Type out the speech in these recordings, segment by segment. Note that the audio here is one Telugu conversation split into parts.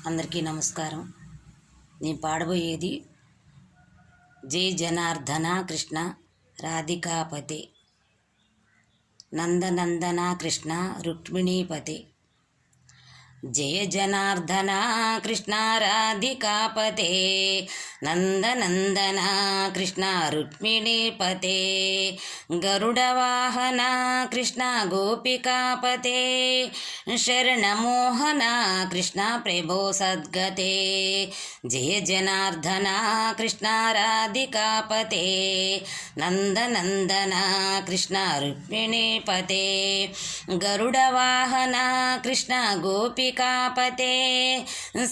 అందరికీ నమస్కారం. నేను పాడబోయేది జై జనార్దన కృష్ణ రాధికాపతే నందనందన కృష్ణ రుక్మిణీపతే. జయ జనార్దన కృష్ణ రాధికాపతే నందనందన కృష్ణ రుక్మిణీపతే. గరుడవాహన కృష్ణ గోపికాపతే శరణమోహన కృష్ణ ప్రభో సద్గతే. జయ జనార్దన కృష్ణ రాధికాపతే నందనందన కృష్ణ రుక్మిణీపతే. గరుడవాహన కృష్ణ గోపికాపతే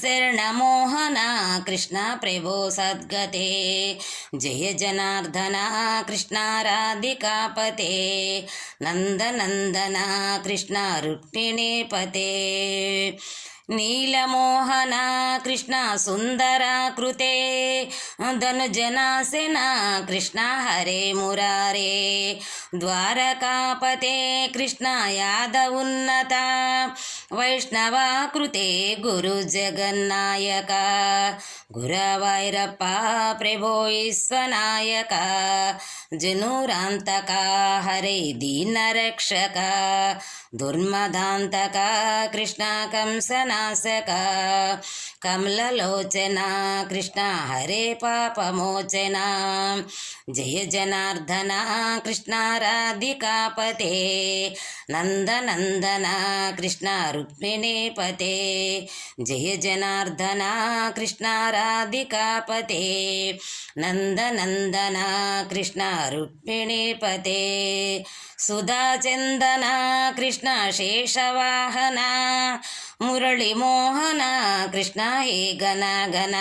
శరణమోహన కృష్ణ ప్రభో సద్గతే. జయ జనార్దన కృష్ణ రాధికాపతే నందనందన కృష్ణ రుక్మిణీపతే. నీలమోహన కృష్ణ సుందరాకృతే ధనుజనాశన కృష్ణ హరే మురారే. ద్వారకాపతే కృష్ణ యాదవున్నత వైష్ణవాకృతే గురు జగన్నాయక. గురవైరప్ప ప్రభో విశ్వనాయక జనురాంతక హరే దీనరక్షక. దుర్మదాంతక కృష్ణ కంసనాశక. కమలలోచన కృష్ణ హరే పాపమోచన. జయ జనార్దన కృష్ణ రాధికాపతే నందనందన కృష్ణ రుక్మిణీపతే. జయ జనార్దన కృష్ణ రాధికాపతే నందనందన కృష్ణ రుక్మిణీపతే. సుధాచందన కృష్ణ శేషవాహన మురళీమోహన కృష్ణ హే గణ గణ.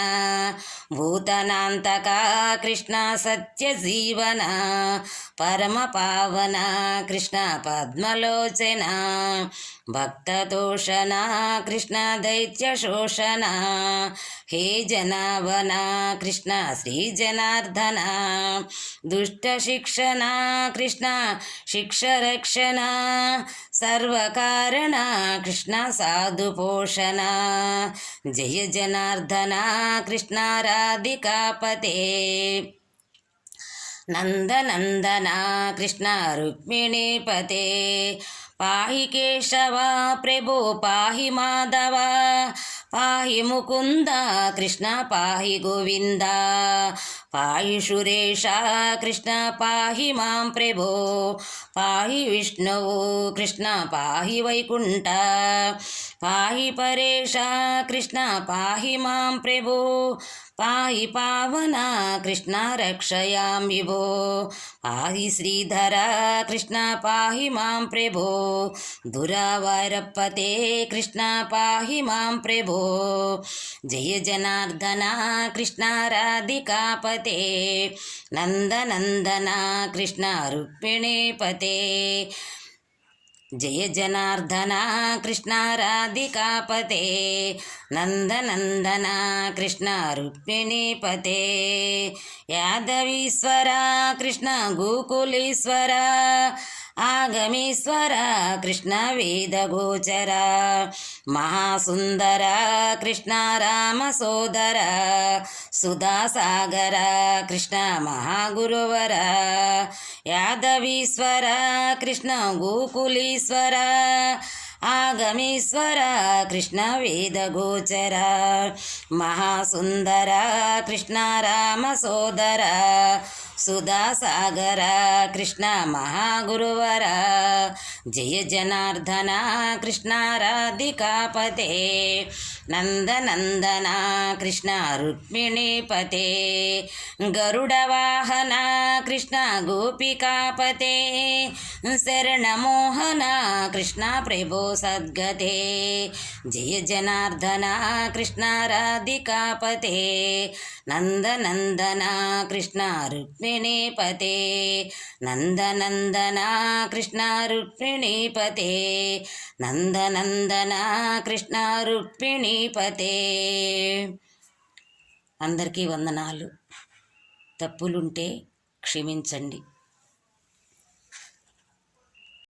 భూతనాంతక కృష్ణ సత్యజీవన పరమ పావన కృష్ణ పద్మలోచన. భక్తతోషణ కృష్ణ దైత్యశోషణ. హే జనావన కృష్ణ శ్రీ జనార్దన. దుష్టశిక్షణ కృష్ణ శిక్షరక్షణ. సర్వకారణ కృష్ణ సాధుపోషణ. జయ జనార్దన కృష్ణ రాధికాపతే నందనందన కృష్ణ రుక్మిణీపతే. పాహి కేశవ ప్రభో పాహి మాధవ. పాహి ముకుంద కృష్ణ పాహి గోవింద. పాహి సురేశ కృష్ణ పాహి మాం ప్రభో. పాహి విష్ణువు కృష్ణ పాహి వైకుంఠ. పాహి పరేశ కృష్ణ పాహి మాం ప్రభో. పాహి పావన కృష్ణ రక్షయామి భో. పాహి శ్రీధర కృష్ణ పాహి మాం ప్రభో. దురవైరప్పతే కృష్ణ పాహి మాం ప్రభో. జయ జనార్దన కృష్ణ రాధికాపతే నందనందన కృష్ణ రుక్మిణీపతే. జయ జనార్దన కృష్ణ రాధికాపతే నందనందన కృష్ణ రుక్మిణీపతే. యాదవీశ్వర కృష్ణ గోకులీశ్వర. ఆగమీశ్వర కృష్ణ వేదగోచర. మహాసుందర కృష్ణ రామ సోదర. సుధాసాగర కృష్ణ మహాగురువర. యాదవీశ్వర కృష్ణ గోకులీశ్వర. ఆగమీశ్వర కృష్ణ వేదగోచర. మహాసుందర కృష్ణ రామ సోదర. సుధాసాగర కృష్ణ మహాగురువర. జయ జనార్దన కృష్ణ రాధికాపతే నందనందన కృష్ణ రుక్మిణీపతే. గరుడవాహన కృష్ణ గోపికాపతే శరణమోహన కృష్ణ ప్రభో సద్గతే. జయ జనార్దన కృష్ణ రాధికాపతే నందనందన కృష్ణ రుక్మిణీపతే. నందనందన కృష్ణ రుక్మిణీపతే. నందనందన కృష్ణ రుక్మిణీపతే. అందరికీ వందనాలు. తప్పులుంటే క్షమించండి.